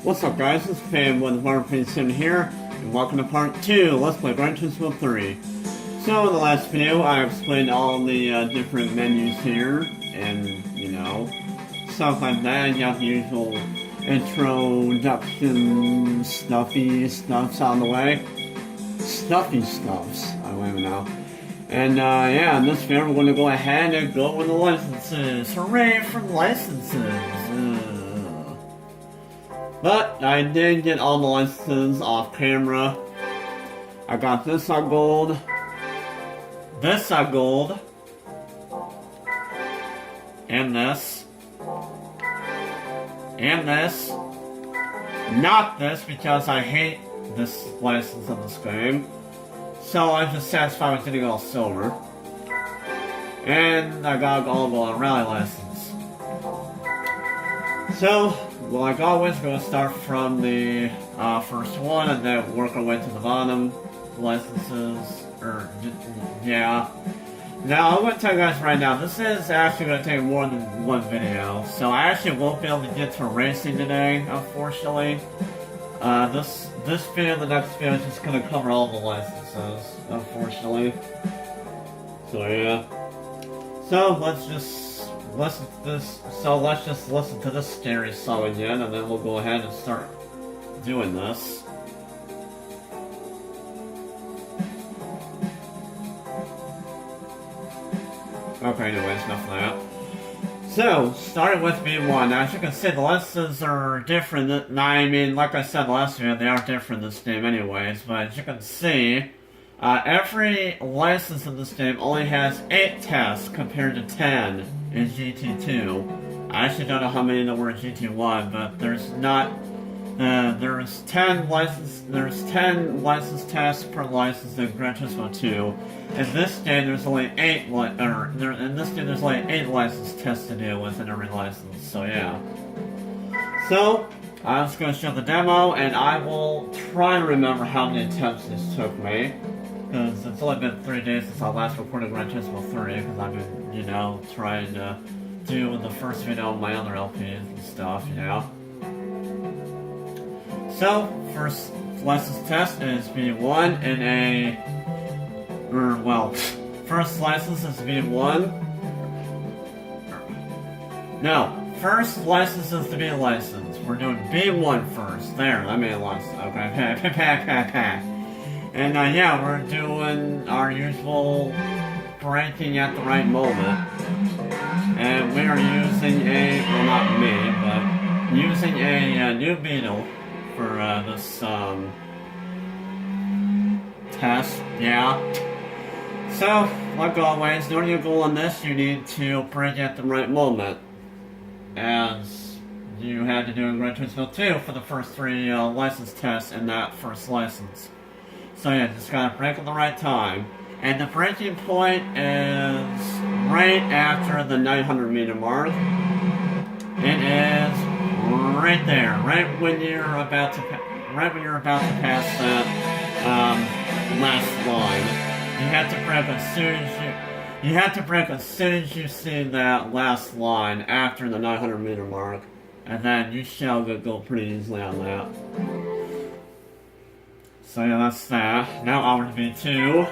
What's up guys, it's Fam with Sim here, and welcome to part 2, let's play Gran 3. So in the last video, I explained all the different menus here, and, you know, stuff like that. You got the usual introduction, stuffy stuffs on the way. Stuffy stuffs, I don't even know. And yeah, in this video we're going to go ahead and go with the licenses. Hooray for licenses! But I did get all the licenses off camera. I got this on gold. This on gold. And this. And this. Not this, because I hate this license in this game. So I'm just satisfied with getting all silver. And I got all the rally license. So, like always, we're going to start from the first one and then work our way to the bottom. Licenses, yeah. Now, I'm going to tell you guys right now, this is actually going to take more than one video. So I actually won't be able to get to racing today, unfortunately. This video, the next video, is just going to cover all the licenses, unfortunately. So yeah. So let's just listen to this. So let's just listen to this scary song again, and then we'll go ahead and start doing this. Okay, anyways, enough of that. So, starting with V1, as you can see, the licenses are different. I mean, like I said last video, they are different in this game anyways, but as you can see, every license in this game only has 8 tests compared to 10 in GT2. I actually don't know how many there were in GT1, but there's not, there's 10 license tests per license in Gran Turismo 2. In this game, there's only 8 there's only 8 license tests to deal with in every license. So yeah. So I'm just gonna show the demo, and I will try and remember how many attempts this took me, because it's only been 3 days since I last recorded Gran Turismo 3. Because I've been, you know, trying to do the first video on my other LPs and stuff, you know. So first license test is V1 in a. First license is V1. No, first license is to be licensed. We're doing B1 first. There, I made a license. Okay, and yeah, we're doing our usual braking at the right moment. And we are using a, well, not me, but using a new Beetle for this test. Yeah. So, like always, in order to go on this, you need to brake at the right moment, as you had to do in Gran Turismo 2 for the first 3 license tests in that first license. So yeah, just gotta brake at the right time. And the braking point is right after the 900 meter mark. It is right there, right when you're about to pass that last line. You have to brake as soon as you see that last line after the 900 meter mark, and then you shall go pretty easily on that. So yeah, that's that. Now on to V2,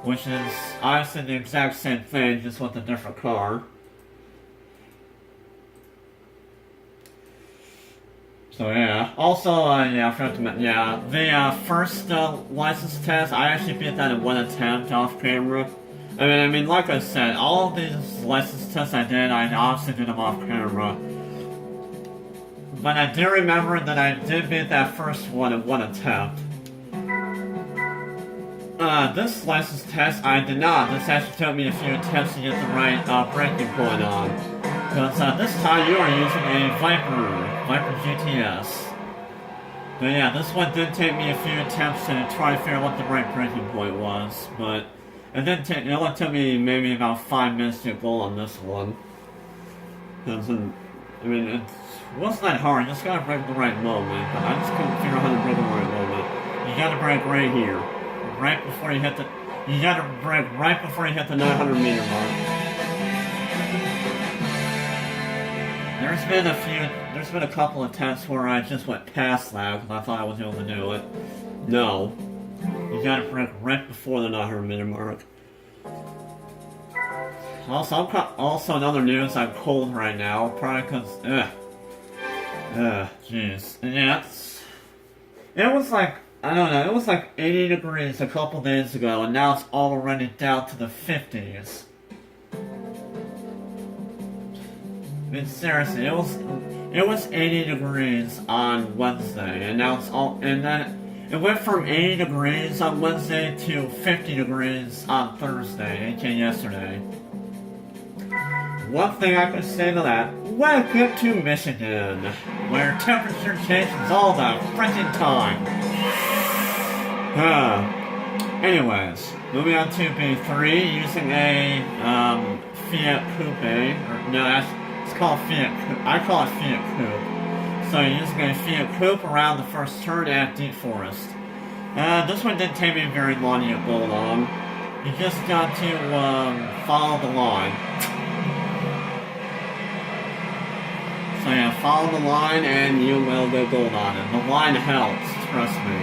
which is obviously the exact same thing, just with a different car. So yeah, also, yeah, I forgot to mention, yeah, the first license test, I actually beat that in 1 attempt off camera. I mean, like I said, all of these license tests I obviously did them off camera. But I do remember that I did beat that first one in 1 attempt. This license test, I did not. This actually took me a few attempts to get the right braking point on. Because this time you are using a Viper GTS. But yeah, this one did take me a few attempts to try to figure out what the right braking point was. But it only took me maybe about 5 minutes to go on this one. Because, I mean, it wasn't that hard. You just gotta brake at the right moment. But I just couldn't figure out how to brake at the right moment. You gotta brake right here. Right before you hit the... You gotta brake right before you hit the 900 meter mark. There's there's been a couple of tests where I just went past that because I thought I was able to do it. No. You gotta break right before the 900 minute mark. Also, in other news, I'm cold right now, probably because, jeez. Yeah, it was like, I don't know, it was like 80 degrees a couple days ago, and now it's already down to the 50s. I mean, seriously, it was 80 degrees on Wednesday, and now and then it went from 80 degrees on Wednesday to 50 degrees on Thursday, aka yesterday. One thing I can say to that, welcome to Michigan, where temperature changes all the freaking time. Anyways, moving on to B3, using a Fiat Coupe, or no, it's called Fiat Coupe. I call it Fiat Coupe. So you're using a Fiat Coupe around the first turn at Deep Forest. This one didn't take me very long to get gold on. You just got to follow the line. So yeah, follow the line and you will go gold on it. The line helps, trust me.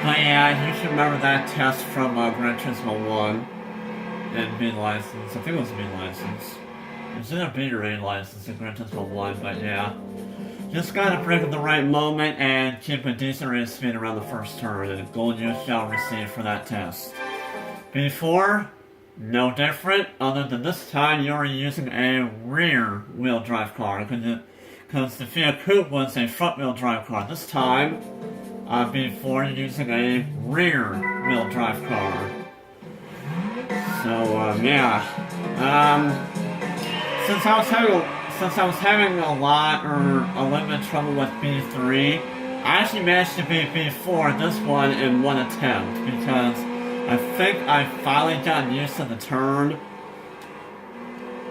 But yeah, you should remember that test from Gran Turismo 1 and B license. I think it was B license. It was either B or A license in Gran Turismo 1, but yeah. Just gotta break at the right moment and keep a decent race speed around the first turn, and gold you shall receive for that test. B4, no different, other than this time you're using a rear-wheel drive car, because the Fiat Coupe was a front-wheel drive car. This time, B4 you're using a rear-wheel drive car. So, yeah. Since I was having a little bit of trouble with B3, I actually managed to beat B4 this one in one attempt, because I think I finally got used to the turn,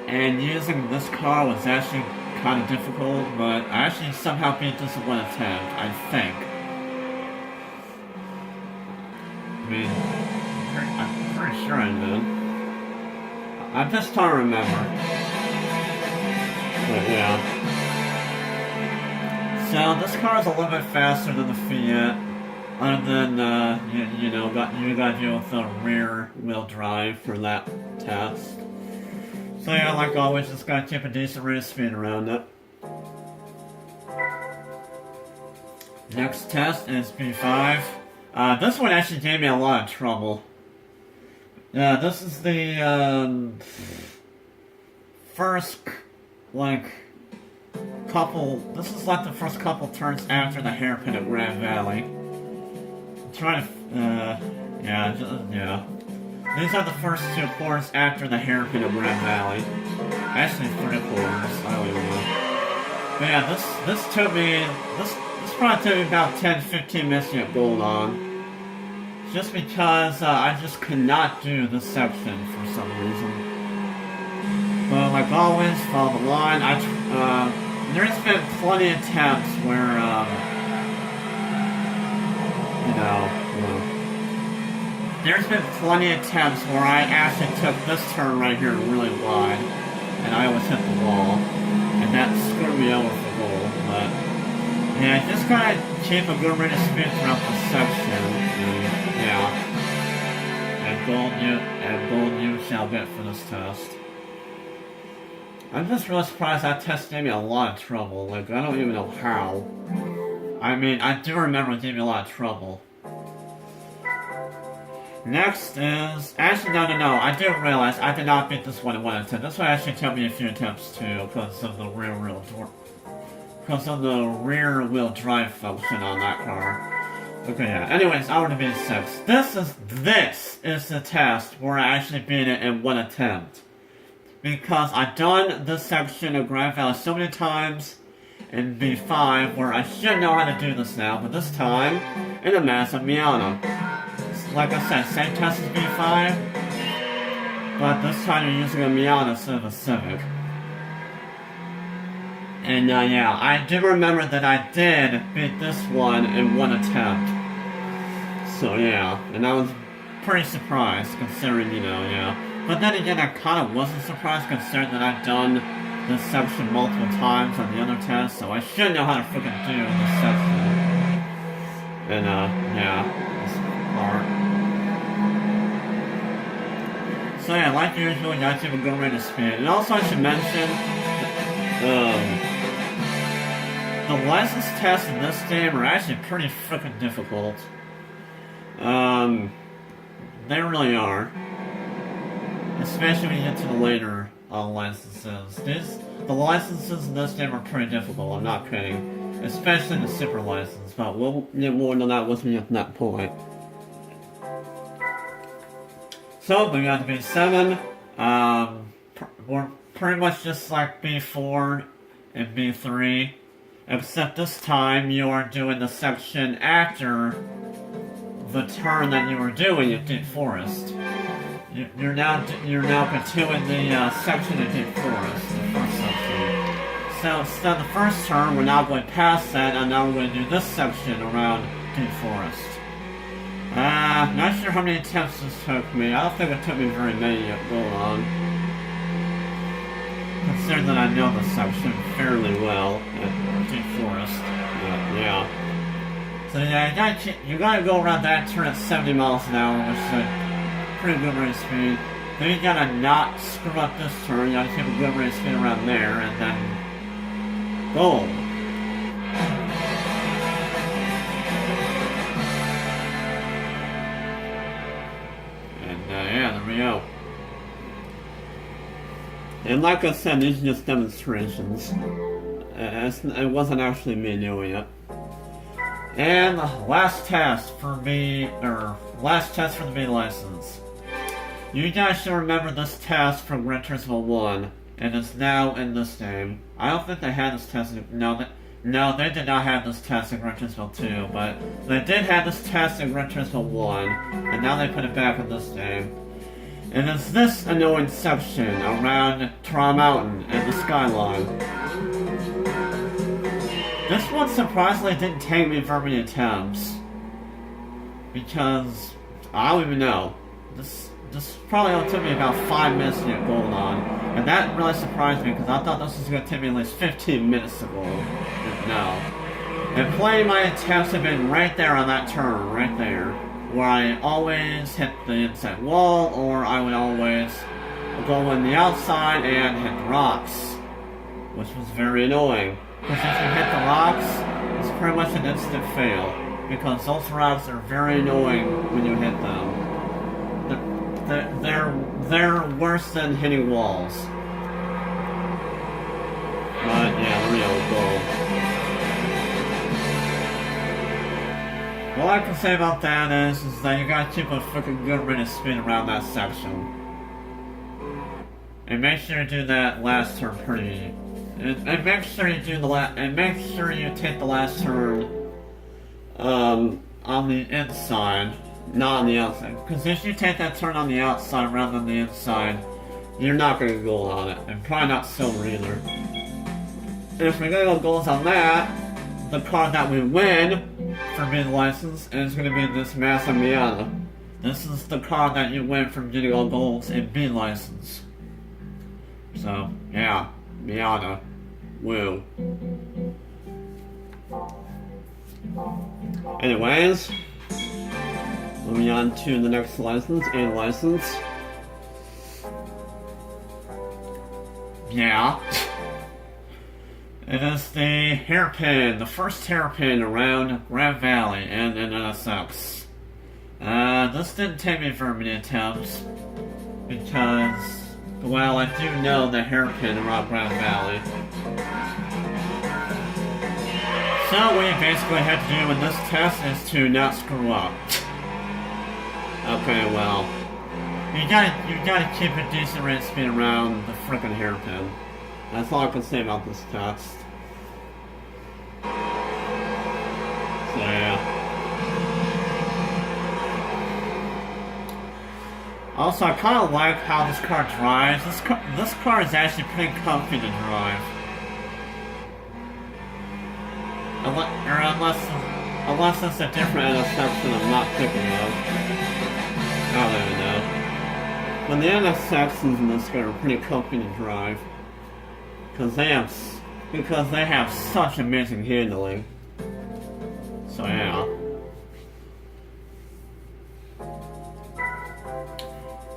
and using this car was actually kind of difficult, but I actually somehow beat this in one attempt, I think. I mean, I'm pretty sure I did. I'm just trying to remember. But yeah. So this car is a little bit faster than the Fiat. Other than, you gotta deal with the rear wheel drive for that test. So yeah, like always, just gotta keep a decent rate of speed around it. Next test is B5. This one actually gave me a lot of trouble. This is the, first, this is like the first couple turns after the hairpin at Grand Valley. Trying to, yeah. These are the first two quarters after the hairpin of Gran Valley. Actually, 3 quarters. I don't even know. But yeah, this probably took me about 10-15 minutes to get gold on. Just because I just could not do this section for some reason. But like always, follow the line. There's been plenty of attempts where, there's been plenty of attempts where I actually took this turn right here really wide, and I always hit the wall, and that screwed me over for gold, but yeah, just gotta keep a good rate of speed throughout the section, and yeah, and gold you shall get for this test. I'm just really surprised that test gave me a lot of trouble, like, I don't even know how. I mean, I do remember it gave me a lot of trouble. Next is... Actually, no, I didn't realize I did not beat this one in one attempt. This one actually took me a few attempts too, because of the rear wheel drive function on that car. Okay, yeah. Anyways, I would beat 6. This is the test where I actually beat it in one attempt. Because I've done this section of Grand Valley so many times in B5 where I should know how to do this now, but this time in a massive Miata. Like I said, same test as B5, but this time you're using a Miata instead of a Civic. And yeah, I do remember that I did beat this one in one attempt. So yeah, and I was pretty surprised considering, yeah. But then again, I kind of wasn't surprised considering that I've done this section multiple times on the other test, so I should know how to freaking do this section. And, yeah, this part. So yeah, like usual, you gotta keep a good rate of speed. And also I should mention, the license tests in this game are actually pretty freaking difficult. They really are. Especially when you get to the later licenses. The licenses in this game are pretty difficult, I'm not kidding. Especially the super license, but we'll get more into that once we get to that point. So, we got to B7. We're pretty much just like B4 and B3. Except this time you are doing the section after the turn that you were doing at Deep Forest. You're now continuing the section of Deep Forest, the first section. So instead of the first turn, we're now going past that, and now we're going to do this section around Deep Forest. Not sure how many attempts this took me. I don't think it took me very many yet going on. Considering that I know this section fairly well at Deep Forest. But, yeah. So yeah, you gotta go around that turn at 70 miles an hour, which is a pretty good rate of speed. Then you gotta not screw up this turn, you gotta keep a good rate of speed around there, and then boom. And yeah, there we go. And like I said, these are just demonstrations. It wasn't actually me doing it. And last test for the B license. You guys should remember this test from Gran Turismo 1, and it's now in this game. I don't think they had this test no, they did not have this test in Gran Turismo 2, but they did have this test in Gran Turismo 1, and now they put it back in this game. And it's this annoying section around Tra Mountain and the skyline. This one surprisingly didn't take me very many attempts. Because, I don't even know. This probably only took me about 5 minutes to get going on. And that really surprised me because I thought this was going to take me at least 15 minutes to go. No. And plenty my attempts have been right there on that turn, right there. Where I always hit the inside wall, or I would always go on the outside and hit the rocks. Which was very annoying. Because if you hit the rocks, it's pretty much an instant fail. Because those rocks are very annoying when you hit them. They're worse than hitting walls. But yeah, the real goal. All I can say about that is that you gotta keep a freaking good rate of speed around that section. And make sure you do that last turn pretty. And make sure you do make sure you take the last turn on the inside, not on the outside. Because if you take that turn on the outside rather than the inside, you're not gonna go on it, and probably not silver either. And if we're gonna go goals on that, the car that we win for being licensed is gonna be this Mazda Miata. This is the car that you win from getting all goals in B license. So yeah. Miata. Woo. Anyways, moving on to the next license, A license. Yeah. It is the hairpin, the first hairpin around Gran Valley and NSX. This didn't take me very many attempts because, well, I do know the hairpin around Gran Valley. So what you basically have to do in this test is to not screw up. Okay, well, you gotta keep a decent rate of speed around the frickin' hairpin. That's all I can say about this test. So yeah. Also, I kind of like how this car drives. This car is actually pretty comfy to drive. Unless it's a different intersection I'm not thinking of. I don't even know. But the NSXs in this game are pretty comfy to drive. Because they have such amazing handling. So yeah.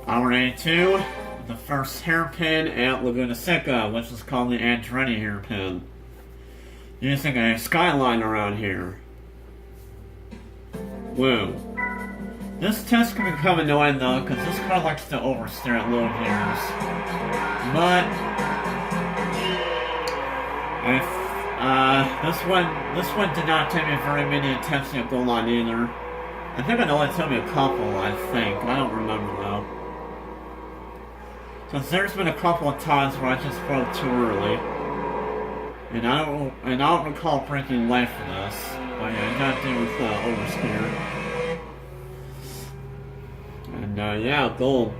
Hour 82, the first hairpin at Laguna Seca, which is called the Andretti hairpin. Using a skyline around here. Woo. This test can become annoying though, because this car likes to oversteer at low gears. But this one did not take me very many attempts to go on either. I think it only took me a couple, I think. I don't remember though. So there's been a couple of times where I just broke too early. And I don't recall breaking life for this. But yeah, I gotta deal with oversteer. And yeah, gold.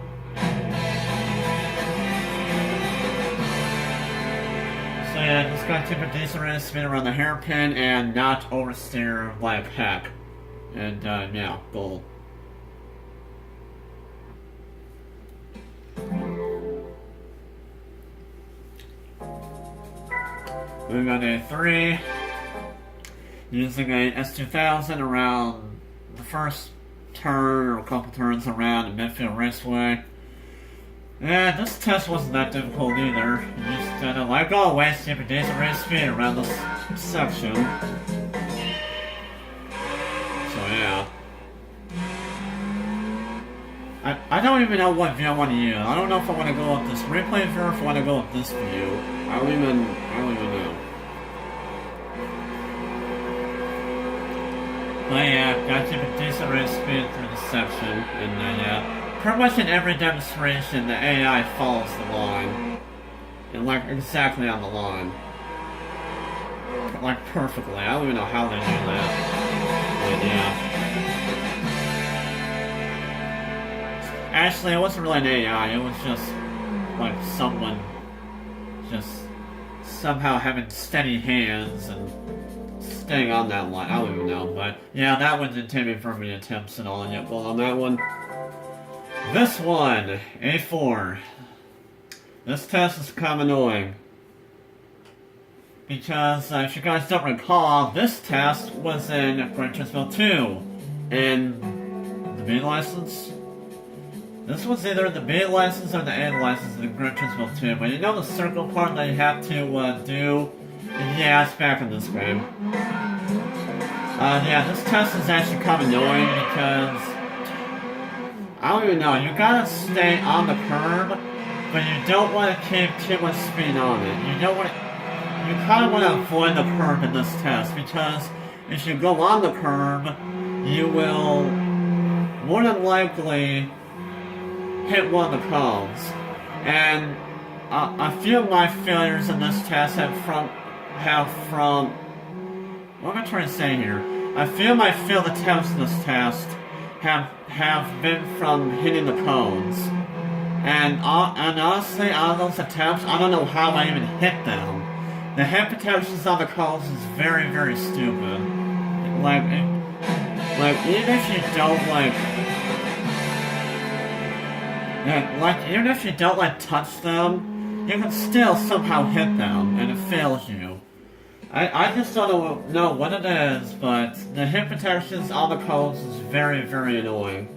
So yeah, just gotta keep a decent rate of speed around the hairpin and not oversteer by a peck. And yeah, gold. Moving on to A3. Using a S2000 around the first turn or a couple turns around the Midfield Raceway. Yeah, this test wasn't that difficult either. You just, like always, keep a decent rate of speed around this section. So yeah. I don't even know what view I want to use. I don't know if I want to go with this replay view or if I want to go with this view. I don't even know. But yeah, got to keep a decent rate of speed through the section, and yeah, pretty much in every demonstration, the AI follows the line, and like exactly on the line, like perfectly. I don't even know how they do that, but yeah. Actually, it wasn't really an AI. It was just like someone just somehow having steady hands and staying on that line. I don't even know, but yeah, that one didn't take me very many attempts at all yet. Well, on that one. This one, A4. This test is kind of annoying. Because, if you guys don't recall, this test was in Gran Turismo 2. And the B license? This was either the B license or the A license in Gran Turismo 2. But you know the circle part that you have to do? Yeah, it's back in this game. Yeah, this test is actually kind of annoying because I don't even know. You gotta stay on the curb, but you don't want to keep too much speed on it. You kind of want to avoid the curb in this test because if you go on the curb, you will more than likely hit one of the cones. And a few of my failures in this test have from what am I trying to say here? I feel my failed attempts in this test have been from hitting the cones. And honestly, out of those attempts, I don't know how I even hit them. The hit protections on the cones is very, very stupid. Like even if you don't even if you don't touch them, you can still somehow hit them, and it fails you. I just don't know what it is, but the hit protections on the cones is very, very annoying.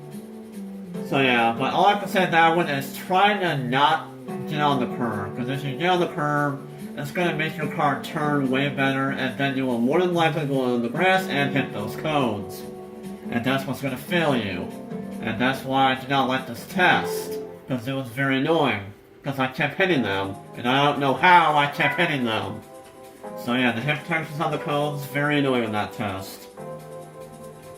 So yeah, but all I can say that one is try to not get on the curb, because if you get on the curb, it's going to make your car turn way better, and then you will more than likely go on the grass and hit those cones. And that's what's going to fail you. And that's why I did not like this test, because it was very annoying, because I kept hitting them, and I don't know how I kept hitting them. So yeah, the hit protections on the cones, very annoying in that test.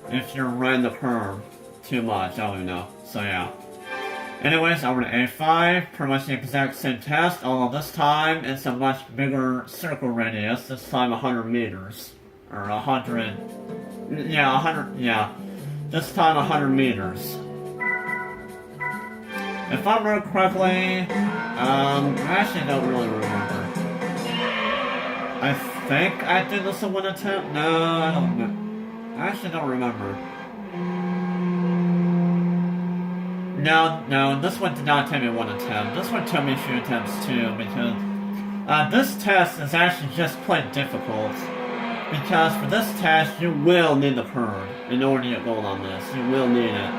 If you're riding the curb too much, I don't even know. So yeah. Anyways, over to A5, pretty much the exact same test, although this time it's a much bigger circle radius, this time 100 meters. Or 100... Yeah, 100... Yeah. This time 100 meters. If I remember correctly, I actually don't really remember. I think I did this in one attempt? No, I don't know. I actually don't remember. No, this one did not take me one attempt. This one took me a few attempts too, because this test is actually just quite difficult. Because for this test, you will need the curve in order to get gold on this. You will need it.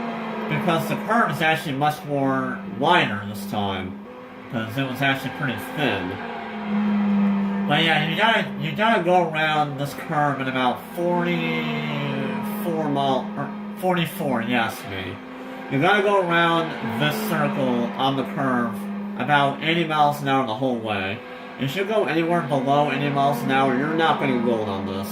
Because the curve is actually much more wider this time. Because it was actually pretty thin. But yeah, you gotta go around this curve at about 44, yes, me. You gotta go around this circle on the curve about 80 miles an hour the whole way. If you go anywhere below 80 miles an hour, you're not gonna get gold on this.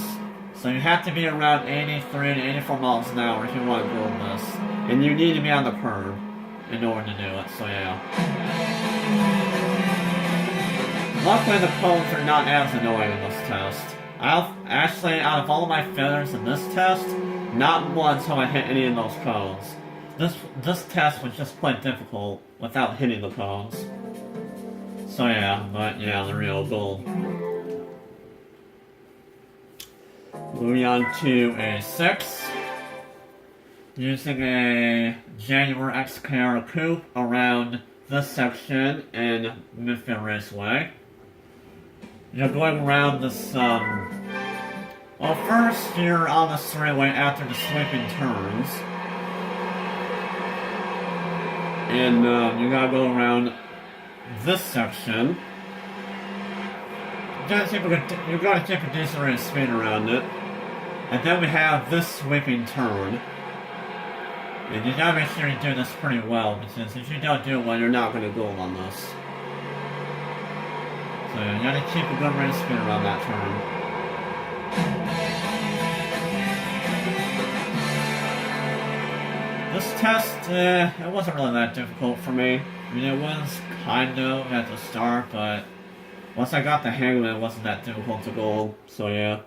So you have to be around 83 to 84 miles an hour if you want to gold this. And you need to be on the curve in order to do it, so yeah. Luckily the cones are not as annoying in this test. Actually, out of all of my failures in this test, not once have I hit any of those cones. This test was just quite difficult without hitting the cones. So yeah, but yeah, the real gold. Moving on to a 6. Using a Jaguar XKR coupe around this section in Midfield Raceway. You're going around this, well, first you're on the straightaway after the sweeping turns. And, you gotta go around this section. You gotta keep a decent rate of speed around it. And then we have this sweeping turn. And you gotta make sure you do this pretty well, because if you don't do it well, you're not gonna go on this. So you gotta keep a good rate of speed around that turn. This test, it wasn't really that difficult for me. I mean, it was kind of at the start, but once I got the hang of it, it wasn't that difficult to gold, so yeah.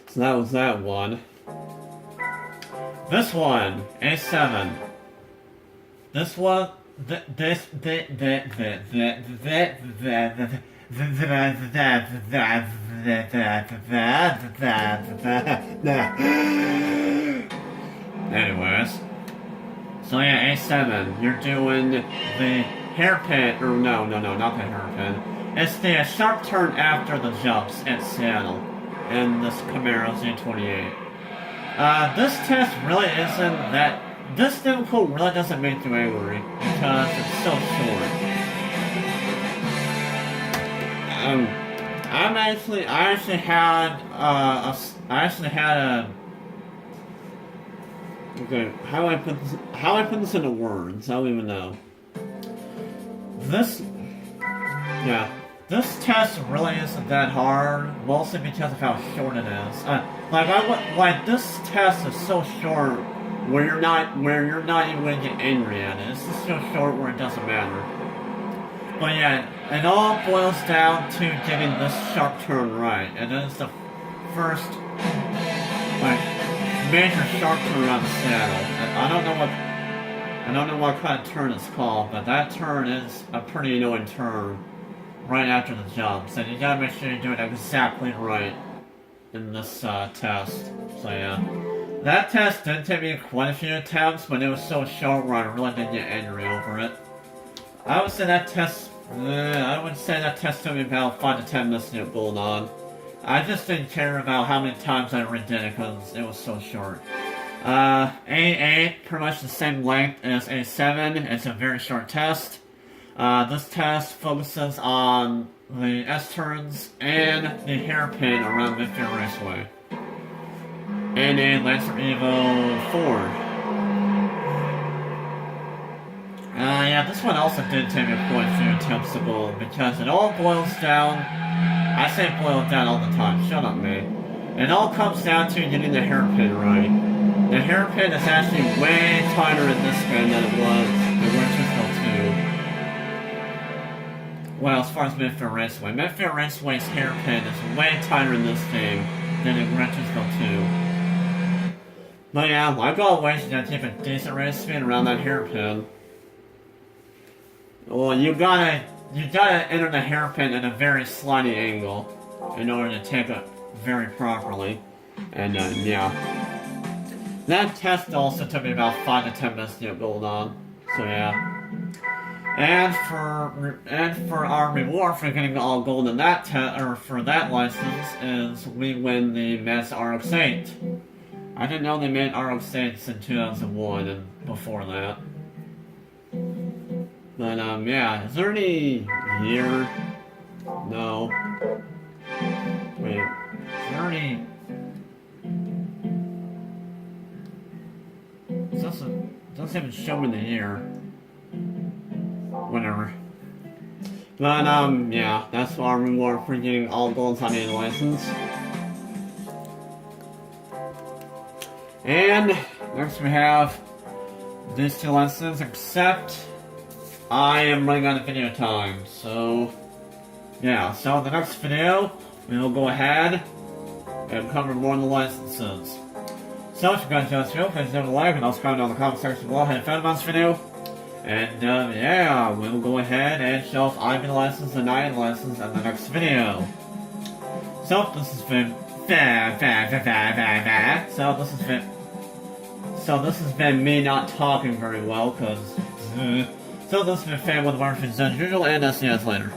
So that was that one. This one, A7. This one, anyways. So yeah, A7, you're doing the hairpin, or no, not the hairpin. It's the sharp turn after the jumps at Seattle in this Camaro Z28. This test really isn't that... This difficult really doesn't make you angry, because it's so short. I actually had a... Okay, how do I put this into words? I don't even know. This test really isn't that hard, mostly because of how short it is. This test is so short where you're not even going to get angry at it. It's just so short where it doesn't matter. But yeah, it all boils down to getting this sharp turn right, and it is the first major sharp turn around the saddle. I don't know what kind of turn it's called, but that turn is a pretty annoying turn right after the jumps, and you gotta make sure you do it exactly right in this test. So yeah, that test did take me quite a few attempts, but it was so short where I really didn't get angry over it. I would say that test took me about 5 to 10 minutes to get gold on. I just didn't care about how many times I redid it because it was so short. A8, pretty much the same length as A7. It's a very short test. This test focuses on the S-turns and the hairpin around Midfield Raceway. And a Lancer Evo 4. Yeah, this one also did take me quite a few attempts to gold, because it all boils down... I say boil down all the time, shut up, man. It all comes down to getting the hairpin right. The hairpin is actually way tighter in this game than it was in Gran Turismo 2. Well, as far as Midfield Raceway. Midfield Raceway's hairpin is way tighter in this game than in Gran Turismo 2. But yeah, like always, you gotta keep a decent rate of speed around that hairpin. Well, you gotta enter the hairpin at a very sliding angle in order to take it very properly. And yeah. That test also took me about 5 to 10 minutes to get gold on. So yeah. And for our reward for getting all gold in that for that license is we win the Mass RX-8. I didn't know they made RX-8s in 2001 and before that. But yeah, is there any year? No. Wait, is there any? It doesn't even show me the year. Whatever. But, yeah, that's our reward for getting all golds on any license. And next we have these 2 licenses, except I am running out of video time, so yeah, so in the next video, we will go ahead and cover more of the licenses. So if you guys enjoyed this video, please leave a like and also comment down in the comment section below how you found this video. And yeah, we'll go ahead and show if I'm in license and I in license in the next video. So this has been So this has been me not talking very well, cause so this has been Fan with Martians as usual, and I'll see you guys later.